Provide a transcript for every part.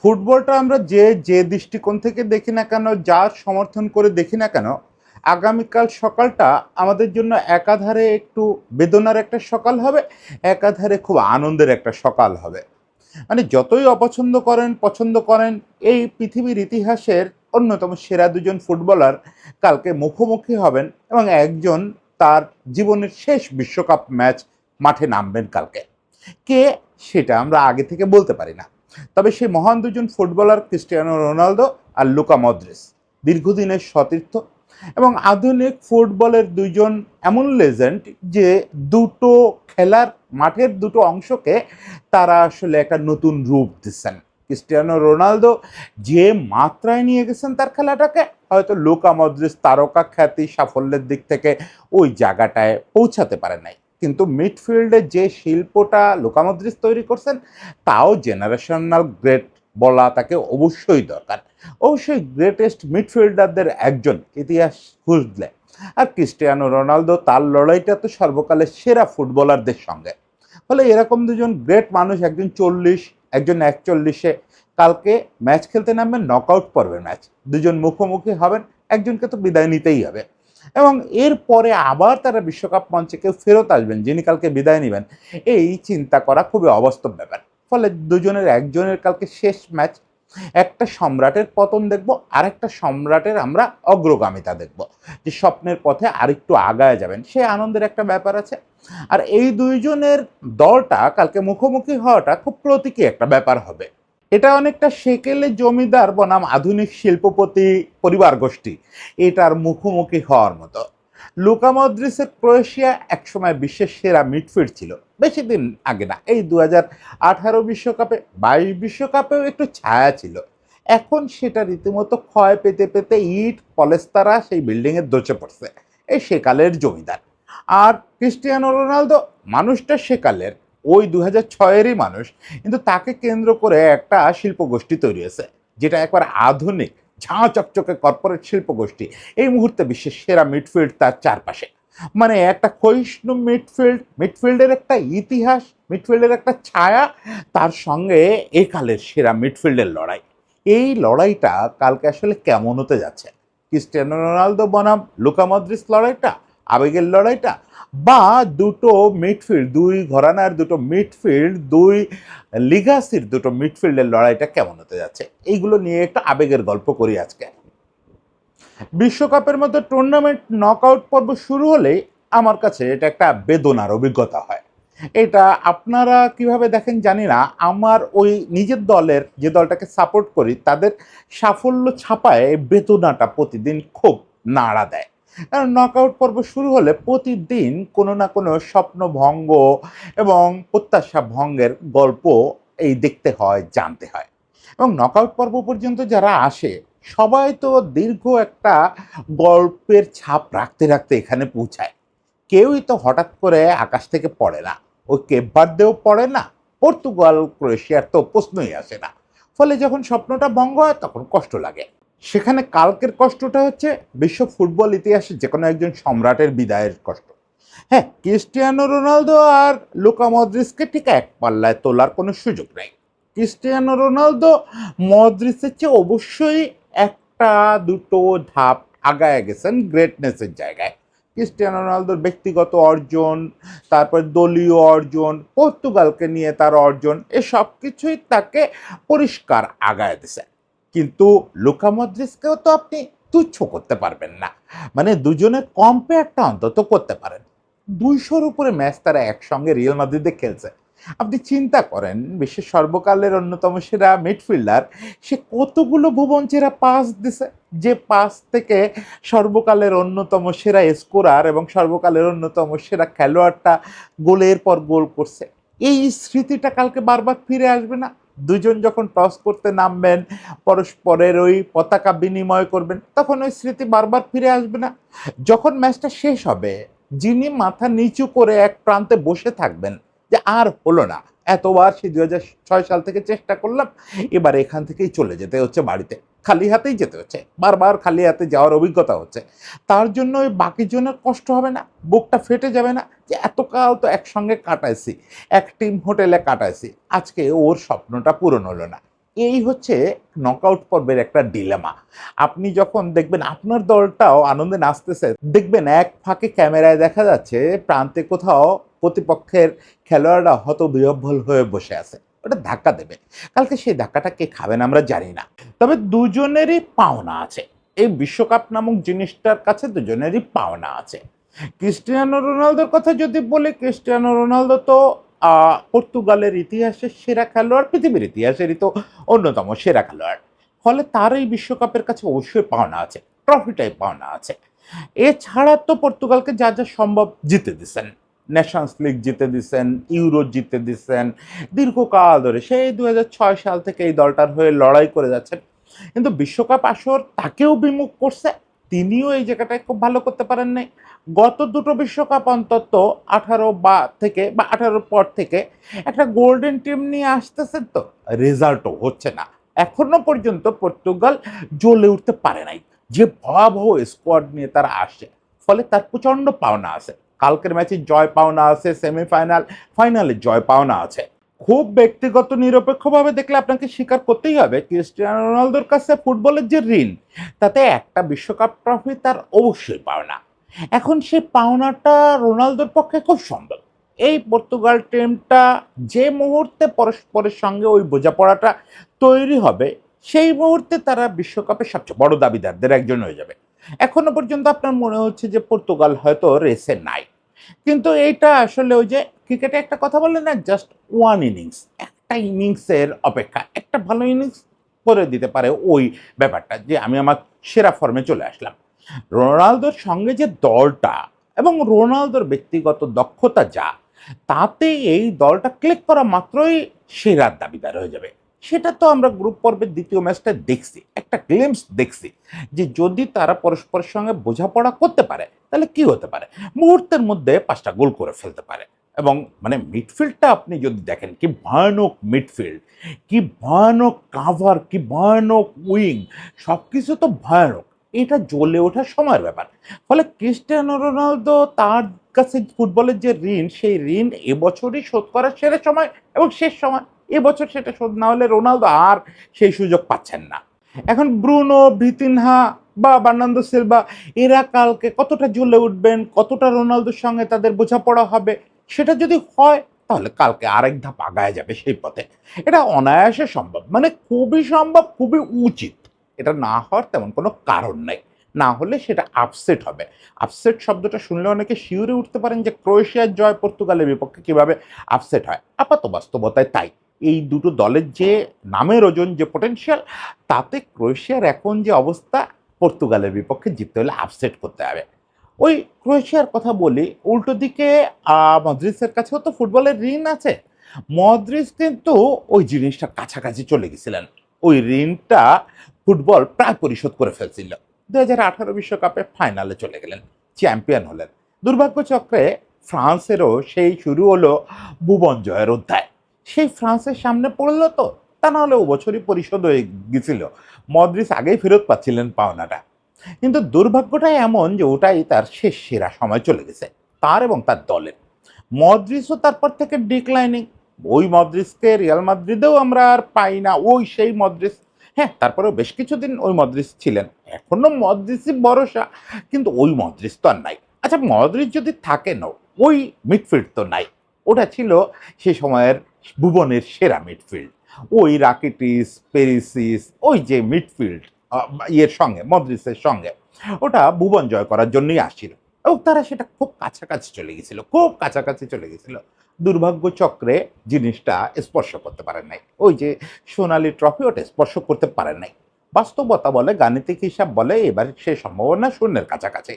ফুটবলটা আমরা যে যে দৃষ্টিকোণ থেকে দেখি না কেন, যার সমর্থন করে দেখি না কেন, আগামীকাল সকালটা আমাদের জন্য একাধারে একটু বেদনার একটা সকাল হবে, একাধারে খুব আনন্দের একটা সকাল হবে। মানে যতই অপছন্দ করেন পছন্দ করেন, এই পৃথিবীর ইতিহাসের অন্যতম সেরা দুজন ফুটবলার কালকে মুখোমুখি হবেন এবং একজন তার জীবনের শেষ বিশ্বকাপ ম্যাচ মাঠে নামবেন কালকে। কে সেটা আমরা আগে থেকে বলতে পারি না, তবে সেই মহান দুজন ফুটবলার ক্রিস্টিয়ানো রোনালদো আর লুকা মদ্রিচ দীর্ঘদিনের সতীর্থ এবং আধুনিক ফুটবলের দুইজন এমন লেজেন্ড যে দুটো খেলার মাঠের দুটো অংশকে তারা আসলে একটা নতুন রূপ দিচ্ছেন। ক্রিস্টিয়ানো রোনালদো যে মাত্রায় নিয়ে গেছেন তার খেলাটাকে, হয়তো লুকা মদ্রিচ তারকা খ্যাতি সাফল্যের দিক থেকে ওই জায়গাটায় পৌঁছাতে পারে নাই, কিন্তু মিডফিল্ডে যে শিল্পটা লুকা মদ্রিচ তৈরি করছেন তাও জেনারেশনাল গ্রেট বলা তাকে অবশ্যই দরকার। অবশ্যই গ্রেটেস্ট মিডফিল্ডারদের একজন ইতিহাস খুঁজলে। আর ক্রিস্টিয়ানো রোনালদো তার লড়াইটা তো সর্বকালের সেরা ফুটবলারদের সঙ্গে। ফলে এরকম দুজন গ্রেট মানুষ, একজন 40 একজন 41-এ কালকে ম্যাচ খেলতে নামবেন, নকআউট পর্বের ম্যাচ, দুজন মুখোমুখি হবেন, একজনকে তো বিদায় নিতেই হবে এবং এরপরে আবার তারা বিশ্বকাপ মঞ্চে কেউ ফেরত আসবেন যিনি কালকে বিদায় নেবেন, এই চিন্তা করা খুবই অবাস্তব ব্যাপার। ফলে দুজনের একজনের কালকে শেষ ম্যাচ, একটা সম্রাটের পতন দেখব, আরেকটা সম্রাটের আমরা অগ্রগামিতা দেখব, যে স্বপ্নের পথে আরেকটু আগায় যাবেন, সে আনন্দের একটা ব্যাপার আছে। আর এই দুইজনের দলটা কালকে মুখোমুখি হওয়াটা খুব প্রতীকী একটা ব্যাপার হবে। এটা অনেকটা সেকেলে জমিদার বনাম আধুনিক শিল্পপতি পরিবার গোষ্ঠী এটার মুখোমুখি হওয়ার মতো। লুকা মদ্রিচের ক্রোয়েশিয়া একসময় বিশ্বের সেরা মিডফিল্ড ছিল, বেশি দিন আগে না, এই 2018 বিশ্বকাপে, 22 বিশ্বকাপেও একটু ছায়া ছিল। এখন সেটা রীতিমতো ক্ষয় পেতে পেতে ইট পলেস্তারা সেই বিল্ডিংয়ের দোচে পড়ছে। এই সেকালের জমিদার। আর ক্রিস্টিয়ানো রোনালদো মানুষটা সেকালের, ওই 2006-এরই মানুষ, কিন্তু তাকে কেন্দ্র করে একটা শিল্পগোষ্ঠী তৈরি হয়েছে যেটা একবার আধুনিক ঝাঁ চকচকে কর্পোরেট শিল্পগোষ্ঠী। এই মুহূর্তে বিশ্বের সেরা মিডফিল্ড তার চারপাশে, মানে একটা ক্ষয়িষ্ণু মিডফিল্ডের একটা ইতিহাস, মিডফিল্ডের একটা ছায়া, তার সঙ্গে একালের সেরা মিডফিল্ডের লড়াই। এই লড়াইটা কালকে আসলে কেমন হতে যাচ্ছে? ক্রিস্টিয়ানো রোনালদো বনাম লুকা মদ্রিচ লড়াইটা, আবেগের লড়াইটা, বা দুটো মিডফিল্ড, দুই ঘরানার দুটো মিডফিল্ড, দুই লিগাসির দুটো মিডফিল্ডের লড়াইটা কেমন হতে যাচ্ছে, এইগুলো নিয়ে একটু আবেগের গল্প করি আজকে। বিশ্বকাপের মতো টুর্নামেন্ট নকআউট পর্ব শুরু হলেই আমার কাছে এটা একটা বেদনার অভিজ্ঞতা হয়। এটা আপনারা কিভাবে দেখেন জানি না, আমার ওই নিজের দলের যে দলটাকে সাপোর্ট করি তাদের সাফল্য ছাপায় বেদনাটা প্রতিদিন খুব নাড়া দেয়। কারণ নকআউট পর্ব শুরু হলে প্রতিদিন কোনো না কোনো স্বপ্ন ভঙ্গ এবং প্রত্যাশা ভঙ্গের গল্প এই দেখতে হয়, জানতে হয়। এবং নকআউট পর্ব পর্যন্ত যারা আসে সবাই তো দীর্ঘ একটা গল্পের ছাপ রাখতে রাখতে এখানে পৌঁছায়। কেউই তো হঠাৎ করে আকাশ থেকে পড়ে না, ওই কেপ ভার্দেও পড়ে না, পর্তুগাল ক্রোয়েশিয়ার তো প্রশ্নই আসে না। ফলে যখন স্বপ্নটা ভঙ্গ হয় তখন কষ্ট লাগে। সেখানে কালকের কষ্টটা হচ্ছে বিশ্ব ফুটবল ইতিহাসে যে কোনো একজন সম্রাটের বিদায়ের কষ্ট। হ্যাঁ, ক্রিস্টিয়ানো রোনালদো আর লুকা মদ্রিচকে ঠিক এক পাল্লায় তোলার কোনো সুযোগ নেই। ক্রিস্টিয়ানো রোনালদো মদ্রিচের চেয়ে অবশ্যই একটা দুটো ধাপ আগায় গেছেন গ্রেটনেসের জায়গায়। ক্রিস্টিয়ানো রোনালদোর ব্যক্তিগত অর্জন, তারপর দলীয় অর্জন, পর্তুগালকে নিয়ে তার অর্জন, এসব কিছুই তাকে পরিষ্কার আগায় দিছে। কিন্তু লুকা মদ্রিচকেও তো আপনি তুচ্ছ করতে পারবেন না, মানে দুজনের কম্পেয়ারটা অন্তত করতে পারেন। 200-র উপরে ম্যাচ তারা একসঙ্গে রিয়াল মাদ্রিদে খেলছে। আপনি চিন্তা করেন, বিশ্বের সর্বকালের অন্যতম সেরা মিডফিল্ডার সে কতগুলো ভুবনচেরা পাস দিছে, যে পাস থেকে সর্বকালের অন্যতম সেরা স্কোরার এবং সর্বকালের অন্যতম সেরা খেলোয়াড়টা গোলের পর গোল করছে। এই স্মৃতিটা কালকে বারবার ফিরে আসবে না? দুজন যখন টস করতে নামবেন, পরস্পরের ওই পতাকা বিনিময় করবেন, তখন ওই স্মৃতি বারবার ফিরে আসবে না? যখন ম্যাচটা শেষ হবে, যিনি মাথা নিচু করে এক প্রান্তে বসে থাকবেন যে আর হলো না, এতবার সেই 2006 সাল থেকে চেষ্টা করলাম, এবার এখান থেকেই চলে যেতে হচ্ছে বাড়িতে, খালি হাতেই যেতে হচ্ছে, বারবার খালি হাতে যাওয়ার অভিজ্ঞতা হচ্ছে, তার জন্য ওই বাকি জনের কষ্ট হবে না? বুকটা ফেটে যাবে না যে এতকাল তো একসঙ্গে কাটাইছি, এক টিম হোটেলে কাটাইছি, আজকে ওর স্বপ্নটা পূরণ হলো না? এই হচ্ছে নকআউট পর্বের একটা ডিলেমা। আপনি যখন দেখবেন আপনার দলটাও আনন্দে নাচতেছে, দেখবেন এক ফাঁকে ক্যামেরায় দেখা যাচ্ছে প্রান্তে কোথাও প্রতিপক্ষের খেলোয়াড়রা হতবিহ্বল হয়ে বসে আছে, ওটা ধাক্কা দেবে। কালকে সেই ধাক্কাটা কে খাবেন আমরা জানি না, তবে দুজনেরই পাওনা আছে। এই বিশ্বকাপ নামক জিনিসটার কাছে দুজনেরই পাওনা আছে। ক্রিস্টিয়ানো রোনালদোর কথা যদি বলি, ক্রিস্টিয়ানো রোনালদো তো পর্তুগালের ইতিহাসের সেরা খেলোয়াড়, পৃথিবীর ইতিহাসেরই তো অন্যতম সেরা খেলোয়াড়। ফলে তার এই বিশ্বকাপের কাছে অবশ্যই পাওনা আছে, ট্রফিটাই পাওনা আছে। এছাড়া তো পর্তুগালকে যা যা সম্ভব জিতে দিচ্ছেন, নেশনস লিগ জিতে দিচ্ছেন, ইউরো জিতে দিচ্ছেন, দীর্ঘকাল ধরে সেই 2006 সাল থেকে এই দলটার হয়ে লড়াই করে যাচ্ছেন। কিন্তু বিশ্বকাপ আসর তাকেও বিমুখ করছে, তিনিও এই জায়গাটায় খুব ভালো করতে পারেন নাই। গত দুটো বিশ্বকাপ অন্তত 18 পর থেকে একটা গোল্ডেন টিম নিয়ে আসতেছেন, তো রেজাল্টও হচ্ছে না। এখনো পর্যন্ত পর্তুগাল জ্বলে উঠতে পারে নাই, যে ভয়াবহ স্কোয়াড নিয়ে তারা আসে। ফলে তার প্রচণ্ড পাওনা আছে, কালকের ম্যাচে জয় পাওনা আছে, সেমিফাইনাল ফাইনালে জয় পাওনা আছে। খুব ব্যক্তিগত নিরপেক্ষভাবে দেখলে আপনাকে স্বীকার করতেই হবে ক্রিস্টিয়ানো রোনালদোর কাছে ফুটবলের যে ঋণ, তাতে একটা বিশ্বকাপ ট্রফি তার অবশ্যই পাওনা। এখন সেই পাওনাটা রোনালদোর পক্ষে খুব সম্ভব। এই পর্তুগাল টিমটা যে মুহূর্তে পরস্পরের সঙ্গে ওই বোঝাপড়াটা তৈরি হবে, সেই মুহূর্তে তারা বিশ্বকাপের সবচেয়ে বড় দাবিদারদের একজন হয়ে যাবে। এখনো পর্যন্ত আপনার মনে হচ্ছে যে পর্তুগাল হয়তো রেসে নাই, কিন্তু এইটা আসলে ওই যে ক্রিকেটে একটা কথা বলে না, জাস্ট ওয়ান ইনিংস, একটা ইনিংসের অপেক্ষা। একটা ভালো ইনিংস করে দিতে পারে ওই ব্যাপারটা, যে আমি আমার সেরা ফর্মে চলে আসলাম। রোনালদোর সঙ্গে যে দলটা এবং রোনালদোর ব্যক্তিগত দক্ষতা যা, তাতে এই দলটা ক্লিক করা মাত্রই সেরার দাবিদার হয়ে যাবে। সেটা তো আমরা গ্রুপ পর্বের দ্বিতীয় ম্যাচটা দেখছি, একটা গ্লিমস দেখছি, যে যদি তারা পরস্পরের সঙ্গে বোঝাপড়া করতে পারে তাহলে কি হতে পারে, মুহূর্তের মধ্যে 5টা গোল করে ফেলতে পারে। এবং মানে মিডফিল্ডটা আপনি যদি দেখেন, কি ভয়ানক মিডফিল্ড, কি ভয়ানক কাভার, কি ভয়ানক উইং, সব কিছু তো ভয়ানক। এটা জ্বলে ওঠার সময়ের ব্যাপার। ফলে ক্রিস্টিয়ানো রোনালদো তার কাছে ফুটবলের যে ঋণ, সেই ঋণ এবছরই শোধ করার সেরা সময় এবং শেষ সময়। এবছর সেটা শোধ না হলে রোনালদো আর সেই সুযোগ পাচ্ছেন না। এখন ব্রুনো, ভিতিনহা বা বার্নার্দো সিলভা, এরা কালকে কতটা জ্বলে উঠবেন, কতটা রোনালদোর সঙ্গে তাদের বোঝাপড়া হবে, সেটা যদি হয় তাহলে কালকে আরেক ধাপ আগায় যাবে সেই পথে। এটা অনায়াসে সম্ভব, মানে খুবই সম্ভব, খুবই উচিত। এটা না হওয়ার তেমন কোনো কারণ নাই। না হলে সেটা আপসেট হবে। আপসেট শব্দটা শুনলে অনেকে শিউরে উঠতে পারেন যে ক্রোয়েশিয়ার জয় পর্তুগালের বিপক্ষে কিভাবে আপসেট হয়। আপাত বাস্তবতায় তাই। এই দুটো দলের যে নামের ওজন, যে পটেনশিয়াল, তাতে ক্রোয়েশিয়ার এখন যে অবস্থা, পর্তুগালের বিপক্ষে জিততে হলে আপসেট করতে হবে। ওই ক্রোয়েশিয়ার কথা বলি, উল্টো দিকে মদ্রিসের কাছেও তো ফুটবলের ঋণ আছে। মদ্রিস কিন্তু ওই জিনিসটা কাছাকাছি চলে গেছিলেন, ওই ঋণটা ফুটবল প্রায় পরিশোধ করে ফেলছিল। 2018 বিশ্বকাপে ফাইনালে চলে গেলেন, চ্যাম্পিয়ন হলেন। দুর্ভাগ্যচক্রে ফ্রান্সেরও সেই শুরু হলো ভুবন জয়ের অধ্যায়, সেই ফ্রান্সের সামনে পড়লো তো, তা নাহলে ও বছরই পরিশোধ হয়ে গেছিল। মদ্রিস আগেই ফেরত পাচ্ছিলেন পাওনাটা। কিন্তু দুর্ভাগ্যটাই এমন যে ওটাই তার শেষ সেরা সময় চলে গেছে, তার এবং তার দলের। মদ্রিসও তারপর থেকে ডিক্লাইনিং। ওই মদ্রিসকে রিয়াল মাদ্রিদেও আমরা আর পাই না, ওই সেই মদ্রিস। হ্যাঁ, তারপরেও বেশ কিছুদিন ওই মদ্রিস ছিলেন, এখনো মদ্রিসই ভরসা, কিন্তু ওই মদ্রিস তো আর নাই। আচ্ছা, মদ্রিস যদি থাকেনও, ওই মিডফিল্ড তো নাই। ওটা ছিল সে সময়ের ভুবনের সেরা মিডফিল্ড। ওই রাকিটিস, পেরিসিস, ওই যে মিডফিল্ড ইয়ের সঙ্গে, মদ্রিসের সঙ্গে, ওটা ভুবন জয় করার জন্যই আসছিল। এবং তারা সেটা খুব কাছাকাছি চলে গেছিল, খুব কাছাকাছি চলে গেছিল। দুর্ভাগ্য চক্রে জিনিসটা স্পর্শ করতে পারেন নাই, ওই যে সোনালী ট্রফি, ওটা স্পর্শ করতে পারেন নাই। বাস্তবতা বলে, গাণিতিক হিসাব বলে, এবার সে সম্ভাবনা শূন্যের কাছাকাছি।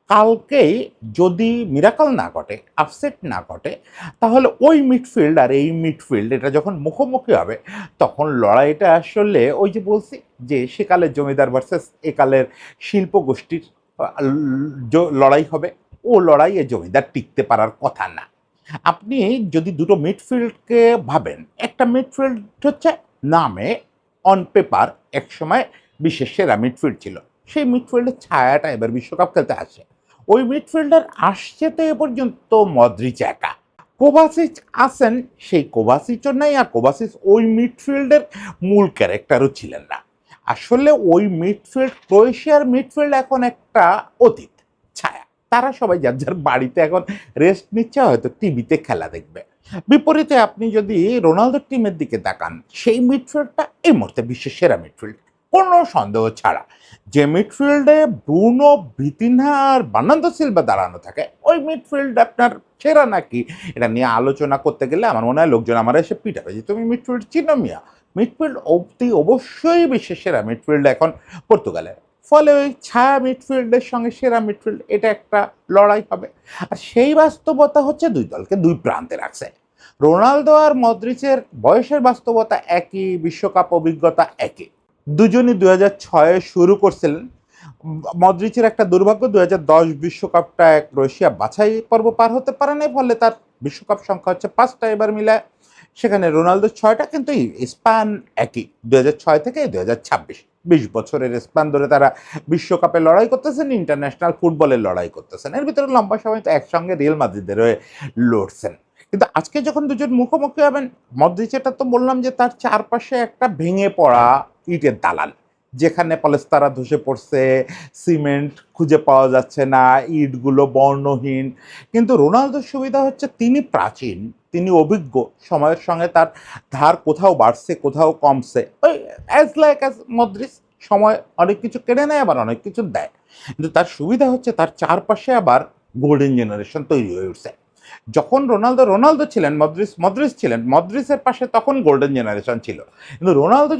কালকেই যদি মিরাকল না ঘটে, আপসেট না ঘটে, তাহলে ওই মিডফিল্ড আর এই মিডফিল্ড এটা যখন মুখোমুখি হবে, তখন লড়াইটা আসলে ওই যে বলছি যে সেকালের জমিদার ভার্সেস একালের শিল্প গোষ্ঠীর লড়াই হবে। ও লড়াইয়ে জমিদার টিকতে পারার কথা না। আপনি যদি দুটো মিডফিল্ডকে ভাবেন, একটা মিডফিল্ড হচ্ছে নামে, অন পেপার একসময় বিশ্বের সেরা মিডফিল্ড ছিল, সেই মিডফিল্ডের ছায়াটা এবার বিশ্বকাপ খেলতে আসে। ওই মিডফিল্ডার আসছে তো এ পর্যন্ত মদ্রিচ একা, কোভাসিচ আছেন, সেই কোভাসিচও নাই, আর কোভাসিচ ওই মিডফিল্ডের মূল ক্যারেক্টারও ছিলেন না। আসলে ওই মিডফিল্ড, ক্রোয়েশিয়ার মিডফিল্ড এখন একটা অতীত ছায়া। তারা সবাই যার যার বাড়িতে এখন রেস্ট নিচ্ছে, হয়তো টিভিতে খেলা দেখবে। বিপরীতে আপনি যদি রোনালদোর টিমের দিকে তাকান, সেই মিডফিল্ডটা এই মুহূর্তে বিশ্বের সেরা মিডফিল্ড, কোনো সন্দেহ ছাড়া। যে মিডফিল্ডে ব্রুনো, ভিতিনহা আর বার্নার্দো সিলভা দাঁড়ানো থাকে, ওই মিডফিল্ড আপনার সেরা নাকি এটা নিয়ে আলোচনা করতে গেলে আমার মনে হয় লোকজন আমার এসে পিটাবে যে তুমি মিডফিল্ড চিনো মিয়া। মিডফিল্ড অব্দি অবশ্যই বিশ্বের সেরা মিডফিল্ড এখন পর্তুগালের। ফলে ওই ছায়া মিডফিল্ডের সঙ্গে সেরা মিডফিল্ড, এটা একটা লড়াই হবে। আর সেই বাস্তবতা হচ্ছে দুই দলকে দুই প্রান্তে রাখছে। রোনালদো আর মদ্রিচের বয়সের বাস্তবতা একই, বিশ্বকাপ অভিজ্ঞতা একই। দুজনই 2006-এ শুরু করছিলেন। মদ্রিচের একটা দুর্ভাগ্য, 2010 বিশ্বকাপটা ক্রোয়েশিয়া বাছাই পর্ব পার হতে পারে নাই, ফলে তার বিশ্বকাপ সংখ্যা হচ্ছে 5টা এবার মিলায়। সেখানে রোনালদোর 6টা, কিন্তু এই স্প্যান একই, 2006 থেকে 2026, 20 বছরের স্প্যান ধরে তারা বিশ্বকাপে লড়াই করতেছেন, ইন্টারন্যাশনাল ফুটবলের লড়াই করতেছেন। এর ভিতরে লম্বা সময় তো একসঙ্গে রিয়াল মাদ্রিদের হয়ে লড়ছেন। কিন্তু আজকে যখন দুজন মুখোমুখি হবেন, মদ্রিচেরটা তো বললাম যে তার চারপাশে একটা ভেঙে পড়া ইটের দালান, যেখানে পলেস্তারা ধসে পড়ছে, সিমেন্ট খুঁজে পাওয়া যাচ্ছে না, ইটগুলো বর্ণহীন। কিন্তু রোনালদোর সুবিধা হচ্ছে তিনি প্রাচীন, তিনি অভিজ্ঞ, সময়ের সঙ্গে তার ধার কোথাও বাড়ছে কোথাও কমছে, ওই অ্যাজ লাইক অ্যাজ মদ্রিচ। সময় অনেক কিছু কেড়ে নেয়, আবার অনেক কিছু দেয়। কিন্তু তার সুবিধা হচ্ছে তার চারপাশে আবার গোল্ডেন জেনারেশন তৈরি হয়ে উঠছে। যখন রোনালদো ছিলেন, মদ্রিচ ছিলেন, মদ্রিচের পাশে তখন গোল্ডেন জেনারেশন ছিল। কিন্তু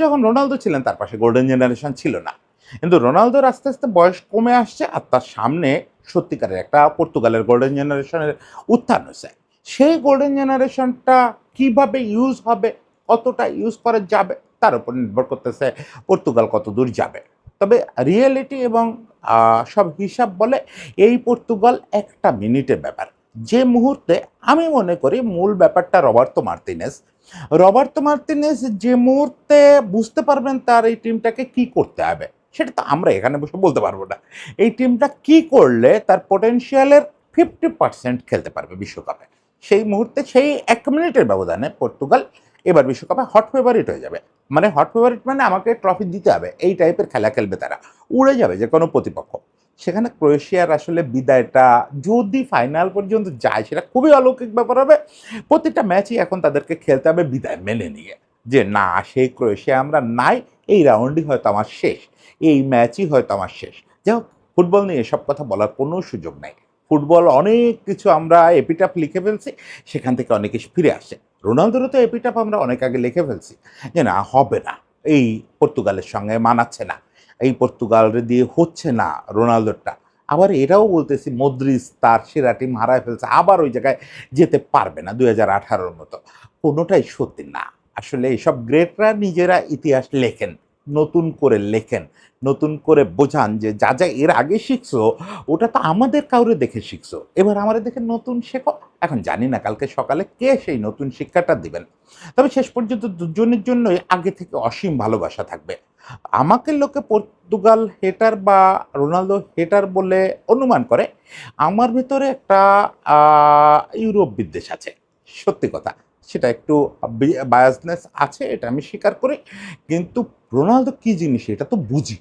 যখন রোনালদো ছিলেন, তার পাশে গোল্ডেন জেনারেশন ছিল না। কিন্তু রোনালদোর আস্তে আস্তে বয়স কমে আসছে, আর তার সামনে সত্যিকারের একটা পর্তুগালের গোল্ডেন জেনারেশনের উত্থান হয়েছে। সেই গোল্ডেন জেনারেশনটা কিভাবে ইউজ হবে, কতটা ইউজ করা যাবে, তার উপর নির্ভর করতেছে পর্তুগাল কত দূর যাবে। তবে রিয়েলিটি এবং সব হিসাব বলে এই পর্তুগাল একটা মিনিটের ব্যাপার। যে মুহূর্তে আমি মনে করি মূল ব্যাপারটা রবার্তো মার্তিনেস যে মুহূর্তে বুঝতে পারবেন তার এই টিমটাকে কি করতে হবে, সেটা তো আমরা এখানে বসে বলতে পারবো না। এই টিমটা কি করলে তার পোটেনশিয়ালের 50% খেলতে পারবে বিশ্বকাপে, সেই মুহূর্তে, সেই 1 মিনিটের ব্যবধানে পর্তুগাল এবার বিশ্বকাপে হট ফেভারিট হয়ে যাবে। মানে হট ফেভারিট মানে আমাকে ট্রফি দিতে হবে, এই টাইপের খেলা খেলবে তারা, উড়ে যাবে যে কোনো প্রতিপক্ষ। সেখানে ক্রোয়েশিয়ার আসলে বিদায়টা যদি ফাইনাল পর্যন্ত যায়, সেটা খুবই অলৌকিক ব্যাপার হবে। প্রতিটা ম্যাচই এখন তাদেরকে খেলতে হবে বিদায় মেনে নিয়ে, যে না, সেই ক্রোয়েশিয়া আমরা নাই, এই রাউন্ডই হয়তো আমার শেষ, এই ম্যাচই হয়তো আমার শেষ। যাই হোক, ফুটবল নিয়ে এসব কথা বলার কোনো সুযোগ নাই। ফুটবল অনেক কিছু আমরা এপিটাফ লিখে ফেলছি, সেখান থেকে অনেক কিছু ফিরে আসে। রোনালদোরও তো এপিটাফ আমরা অনেক আগে লিখে ফেলছি, যে না, হবে না, এই পর্তুগালের সঙ্গে মানাচ্ছে না, এই পর্তুগাল দিয়ে হচ্ছে না রোনালদোরটা। আবার এটাও বলতেছি মদ্রিচ তার সেরা টিম হারায় ফেলছে, আবার ওই জায়গায় যেতে পারবে না 2018-র মতো। কোনোটাই সত্যি না। আসলে এইসব গ্রেটরা নিজেরা ইতিহাস লেখেন, নতুন করে লেখেন, নতুন করে বোঝান যে যা যা এর আগে শিখছো ওটা তো আমাদের কাউরে দেখে শিখছো, এবার আমাদের দেখে নতুন শেখো। এখন জানি না কালকে সকালে কে সেই নতুন শিক্ষাটা দিবেন। তবে শেষ পর্যন্ত দুজনের জন্যই আগে থেকে অসীম ভালোবাসা থাকবে। আমাকে লোকে পর্তুগাল হেটার বা রোনালদো হেটার বলে অনুমান করে, আমার ভেতরে একটা ইউরোপ বিদ্বেষ আছে, সত্যি কথা। সেটা একটু বায়াসনেস আছে, এটা আমি স্বীকার করি। কিন্তু রোনালদো কী জিনিস এটা তো বুঝি,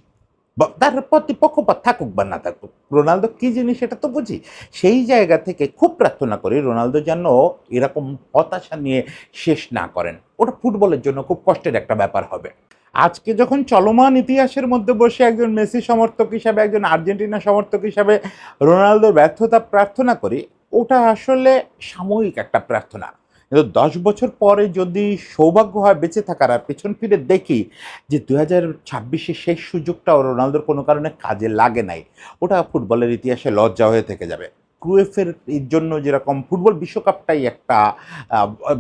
বা তার প্রতিপক্ষ থাকুক বা না থাকুক, রোনালদো কী জিনিস এটা তো বুঝি। সেই জায়গা থেকে খুব প্রার্থনা করি রোনালদো যেন এরকম হতাশা নিয়ে শেষ না করেন। ওটা ফুটবলের জন্য খুব কষ্টের একটা ব্যাপার হবে। আজকে যখন চলমান ইতিহাসের মধ্যে বসে একজন মেসি সমর্থক হিসাবে, একজন আর্জেন্টিনা সমর্থক হিসাবে রোনালদোর ব্যর্থতা প্রার্থনা করি, ওটা আসলে সাময়িক একটা প্রার্থনা। কিন্তু 10 বছর পরে যদি সৌভাগ্য হয় বেঁচে থাকার, আর পেছন ফিরে দেখি যে 2026-এ শেষ সুযোগটাও রোনালদোর কোনো কারণে কাজে লাগে নাই, ওটা ফুটবলের ইতিহাসে লজ্জা হয়ে থেকে যাবে। ক্রুয়েফের জন্য যেরকম ফুটবল বিশ্বকাপটাই একটা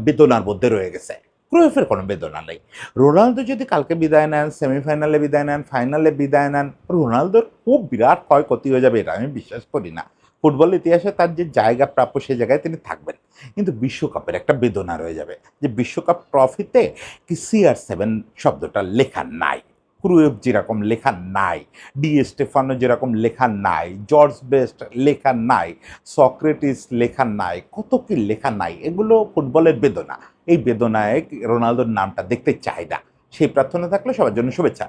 বেদনার মধ্যে রয়ে গেছে, ক্রুয়েফের কোনো বেদনা নেই। রোনালদো যদি কালকে বিদায় নেন, সেমিফাইনালে বিদায় নেন, ফাইনালে বিদায় নেন, রোনালদোর খুব বিরাট ক্ষয়ক্ষতি হয়ে যাবে, এটা আমি বিশ্বাস করি না। ফুটবল ইতিহাসে তার যে জায়গা প্রাপ্য, সে জায়গায় তিনি থাকবেন। কিন্তু বিশ্বকাপের একটা বেদনা রয়ে যাবে, যে বিশ্বকাপ ট্রফিতে কি CR7 শব্দটা লেখা নাই। ক্রুয়েফ যেরকম লেখা নাই, ডি স্টেফানো যেরকম লেখা নাই, জর্জ বেস্ট লেখা নাই, সক্রেটিস লেখা নাই, কত কি লেখা নাই। এগুলো ফুটবলের বেদনা। এই বেদনায় রোনালদোর নামটা দেখতে চাই না। সেই প্রার্থনা থাকলে সবার জন্য শুভেচ্ছা।